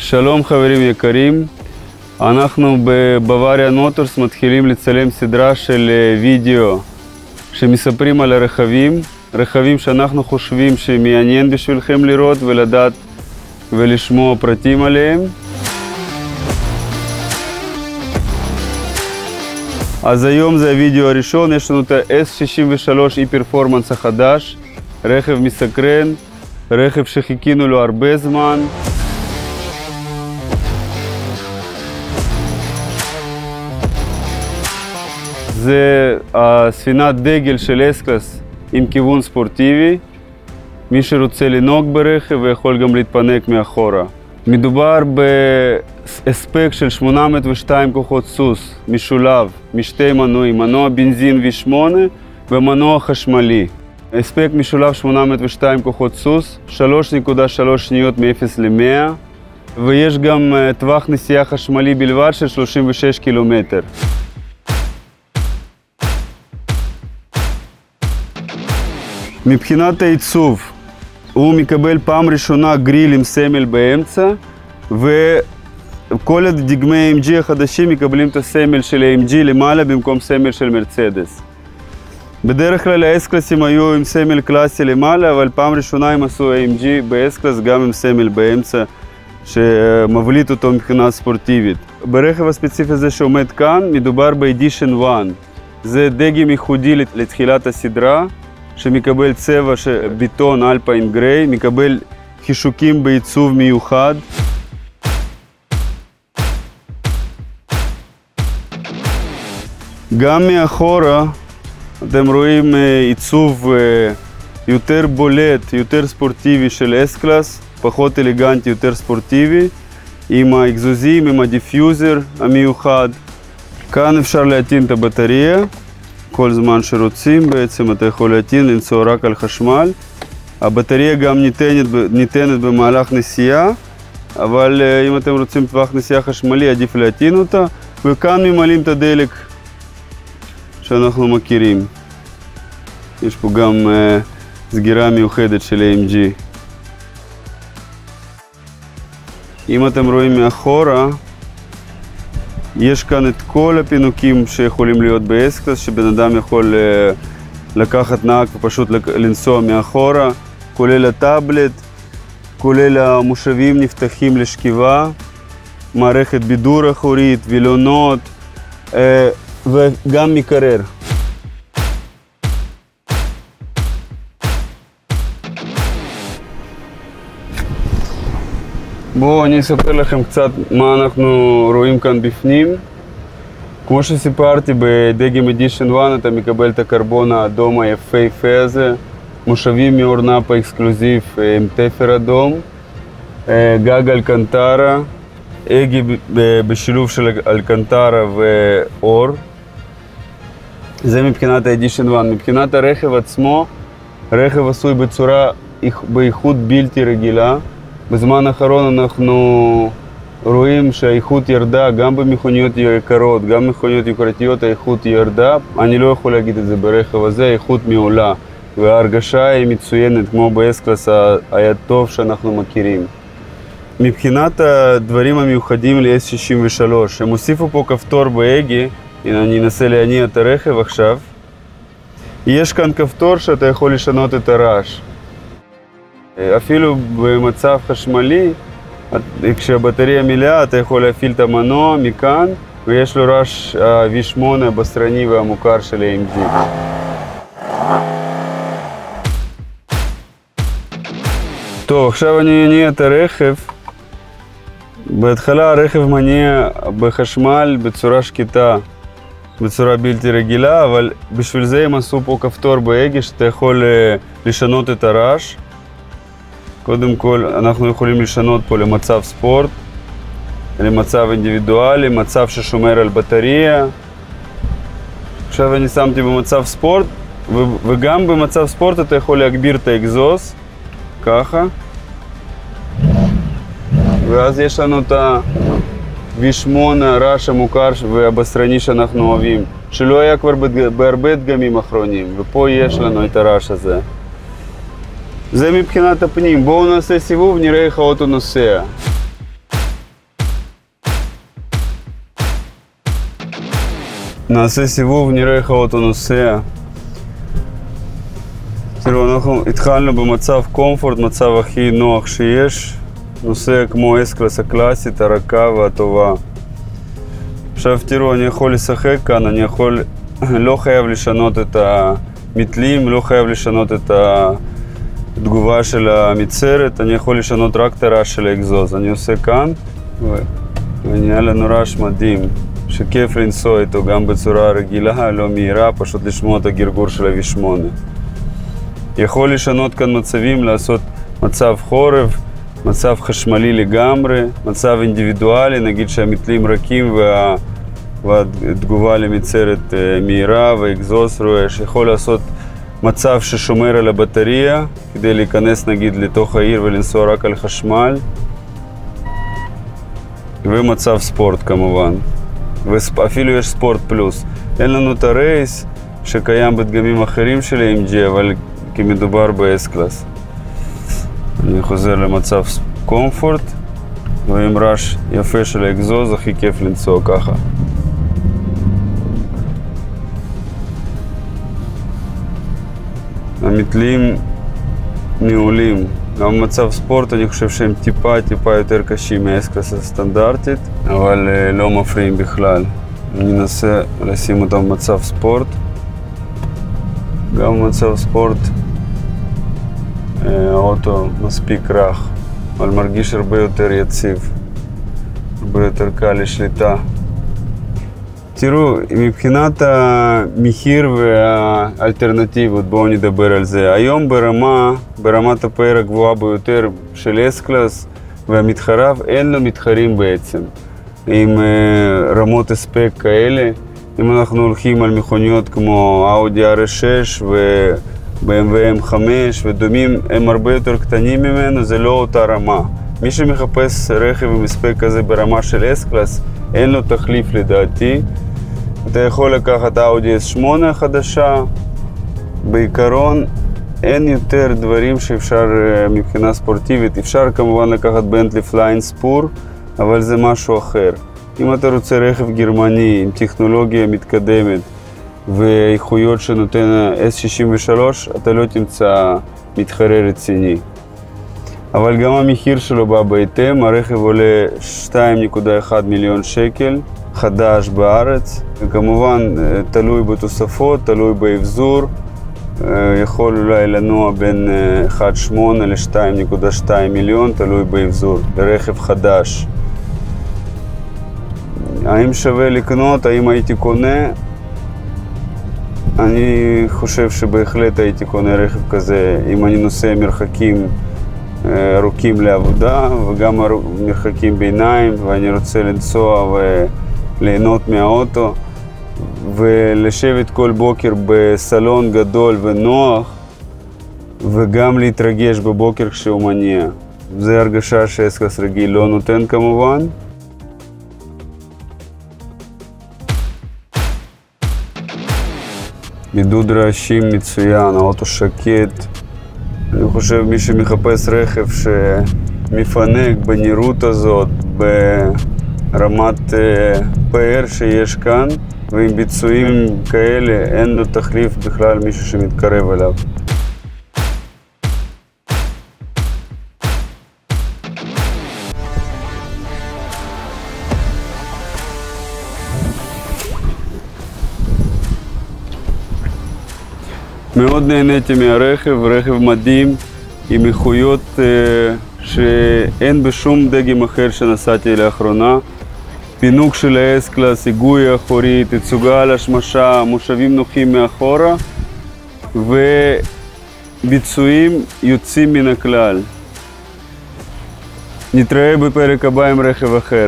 שלום חברים יקרים, אנחנו בבוואריאן מוטורס מתחילים לצלם סדרה של וידאו שמספרים על רכבים שאנחנו חושבים שמעניין בשבילכם לראות ולדעת ולשמוע פרטים עליהם. אז היום זה הוידאו הראשון, יש לנו את ה-S63 E-Performance החדש, רכב מסקרן, רכב שחיכינו לו הרבה זמן. זה הספינת דגל של S-Class עם כיוון ספורטיבי. מי שרוצה לנהוג ברכב ויכול גם להתפנק מאחורה. מדובר בהספק של 802 כוחות סוס, משולב משתי מנועים, מנוע בנזין V8 ומנוע חשמלי. הספק משולב 802 כוחות סוס, 3.3 שניות מ-0 ל-100, ויש גם טווח נסיעה חשמלי בלבד של 36 קילומטר. מבחינת העיצוב, הוא מקבל פעם ראשונה גריל עם סמל באמצע, וכל הדגמי AMG החדשים מקבלים את הסמל של AMG למעלה במקום סמל של מרצדס. בדרך כלל ה-S-Classים היו עם סמל קלאסי למעלה, אבל פעם ראשונה הם עשו AMG ב-S-Class גם עם סמל באמצע, שמבליט אותו מבחינה ספורטיבית. ברכב הספציפי הזה שעומד כאן, מדובר ב-Edition 1. זה דגם ייחודי לתחילת הסדרה, שמקבל צבע של ביטון אלפיין גריי, מקבל חישוקים בעיצוב מיוחד. גם מאחורה אתם רואים עיצוב יותר בולט, יותר ספורטיבי של S-Class, פחות אלגנטי, יותר ספורטיבי, עם האגזוזים, עם הדיפיוזר המיוחד. כאן אפשר להטעין את הבטריה. כל זמן שרוצים בעצם אתה יכול להטעין, לנסוע רק על חשמל. הבטריה גם ניתנת במהלך נסיעה, אבל אם אתם רוצים טווח נסיעה חשמלי עדיף להטעין אותה. וכאן ממלאים את הדלק שאנחנו מכירים. יש פה גם סגירה מיוחדת של AMG. אם אתם רואים מאחורה, יש כאן את כל הפינוקים שיכולים להיות ב-S-Class, שבן אדם יכול לקחת נהג ופשוט לנסוע מאחורה, כולל הטאבלט, כולל המושבים נפתחים לשכיבה, מערכת בידור אחורית, וילונות וגם מקרר. בואו אני אספר לכם קצת מה אנחנו רואים כאן בפנים. כמו שסיפרתי, בדגם Edition 1 אתה מקבל את הקרבון האדום היפהפה הזה, מושבים מאור נאפה אקסקלוזיב עם תפר אדום, גג אלקנטרה, הגה בשילוב של אלקנטרה ואור. זה מבחינת ה-Edition 1. מבחינת הרכב עצמו, הרכב עשוי באיכות בלתי רגילה. בזמן האחרון אנחנו רואים שהאיכות ירדה, גם במכוניות יקרות, גם במכוניות יוקרתיות האיכות ירדה. אני לא יכול להגיד את זה ברכב הזה, האיכות מעולה, וההרגשה היא מצוינת כמו ב-S-Class הטוב שאנחנו מכירים. מבחינת הדברים המיוחדים ל-S63, הם הוסיפו פה כפתור בהגה. הנה אני אנסה להניע את הרכב עכשיו. יש כאן כפתור שאתה יכול לשנות את הרעש. אפילו במצב חשמלי, כשהבטריה מלאה, אתה יכול להפעיל את המנוע מכאן, ויש לו רעש V8 הבשרני והמוכר של AMG. טוב, עכשיו אני אניע את הרכב. בהתחלה הרכב מניע בחשמל בצורה שקטה, בצורה בלתי רגילה, אבל בשביל זה הם עשו פה כפתור בהגה שאתה יכול לשנות את הרעש. קודם כל, אנחנו יכולים לשנות פה למצב ספורט, למצב אינדיבידואלי, מצב ששומר על בטריה. עכשיו אני שמתי במצב ספורט, וגם במצב ספורט אתה יכול להגביר את האגזוז, ככה. ואז יש לנו את ה-V8 הרעש המוכר והבשרני שאנחנו אוהבים, שלא היה כבר בהרבה דגמים אחרונים, ופה יש לנו את הרעש הזה. זה מבחינת הפנים. בואו נעשה סיבוב, נראה איך האוטו נוסע. נעשה סיבוב, נראה איך האוטו נוסע. תראו, אנחנו התחלנו במצב קומפורט, מצב הכי נוח שיש. נוסע כמו S-Class הקלאסית, הרכה והטובה. עכשיו תראו, אני יכול לשחק כאן, אני יכול, לא חייב לשנות את המתלים, לא חייב לשנות את התגובה של המצרת, אני יכול לשנות רק את הרעש של האקזוז. אני עושה כאן, ונהיה לנו רעש מדהים, שכיף לנסוע איתו גם בצורה רגילה, לא מהירה, פשוט לשמוע את הגרגור של ה-V8. יכול לשנות כאן מצבים, לעשות מצב חורף, מצב חשמלי לגמרי, מצב אינדיבידואלי, נגיד שהמתלים רכים והתגובה למצרת מהירה והאקזוז רועש. יכול לעשות מצב ששומר על הבטריה כדי להיכנס נגיד לתוך העיר ולנסוע רק על חשמל, ומצב ספורט כמובן, ואפילו יש ספורט פלוס. אין לנו את הרייס שקיים בדגמים אחרים של AMG, אבל כי מדובר ב-S-Class. אני חוזר למצב קומפורט, ועם רעש יפה של האקזוז, הכי כיף לנסוע ככה. המתלים נעולים. גם במצב ספורט אני חושב שהם טיפה יותר קשים מה-S-Class הסטנדרטית, אבל לא מפריעים בכלל. אני אנסה לשים אותם במצב ספורט. גם במצב ספורט האוטו מספיק רך, אבל מרגיש הרבה יותר יציב, הרבה יותר קל לשליטה. תראו, מבחינת המחיר והאלטרנטיבות, בואו נדבר על זה. היום ברמת הפאר הגבוהה ביותר של S-Class והמתחריו, אין לו מתחרים בעצם, עם רמות הספק כאלה. אם אנחנו הולכים על מכוניות כמו Audi RS6 ו-BMW M5 ודומים, הם הרבה יותר קטנים ממנו, זה לא אותה רמה. מי שמחפש רכב עם הספק כזה ברמה של S-Class, אין לו תחליף לדעתי. אתה יכול לקחת Audi S8 החדשה, בעיקרון אין יותר דברים שאפשר מבחינה ספורטיבית. אפשר כמובן לקחת בנטלי פליין ספור, אבל זה משהו אחר. אם אתה רוצה רכב גרמני עם טכנולוגיה מתקדמת ואיכויות שנותן S63, אתה לא תמצא מתחרה רציני. אבל גם המחיר שלו בא בהתאם, הרכב עולה 2.1 מיליון שקל, חדש בארץ, וכמובן תלוי בתוספות, תלוי באבזור, יכול אולי לנוע בין 1.8 ל-2.2 מיליון, תלוי באבזור, לרכב חדש. האם שווה לקנות? האם הייתי קונה? אני חושב שבהחלט הייתי קונה רכב כזה אם אני נוסע מרחקים ארוכים לעבודה וגם מרחקים ביניים, ואני רוצה לנסוע וליהנות מהאוטו ולשבת כל בוקר בסלון גדול ונוח וגם להתרגש בבוקר כשהוא מניע. זו הרגשה ש-S-Class רגיל לא נותן כמובן. מידוד רעשים מצוין, האוטו שקט. אני חושב מי שמחפש רכב שמפנק בנראות הזאת, ברמת פאר שיש כאן, ועם ביצועים כאלה, אין לו תחליף בכלל מישהו שמתקרב אליו. מאוד נהניתי מהרכב, רכב מדהים, עם איכויות שאין בשום דגם אחר שנסעתי לאחרונה. פינוק של ה-S-Class, היגוי אחורי, תצוגה על השמשה, מושבים נוחים מאחורה, וביצועים יוצאים מן הכלל. נתראה בפרק הבא עם רכב אחר.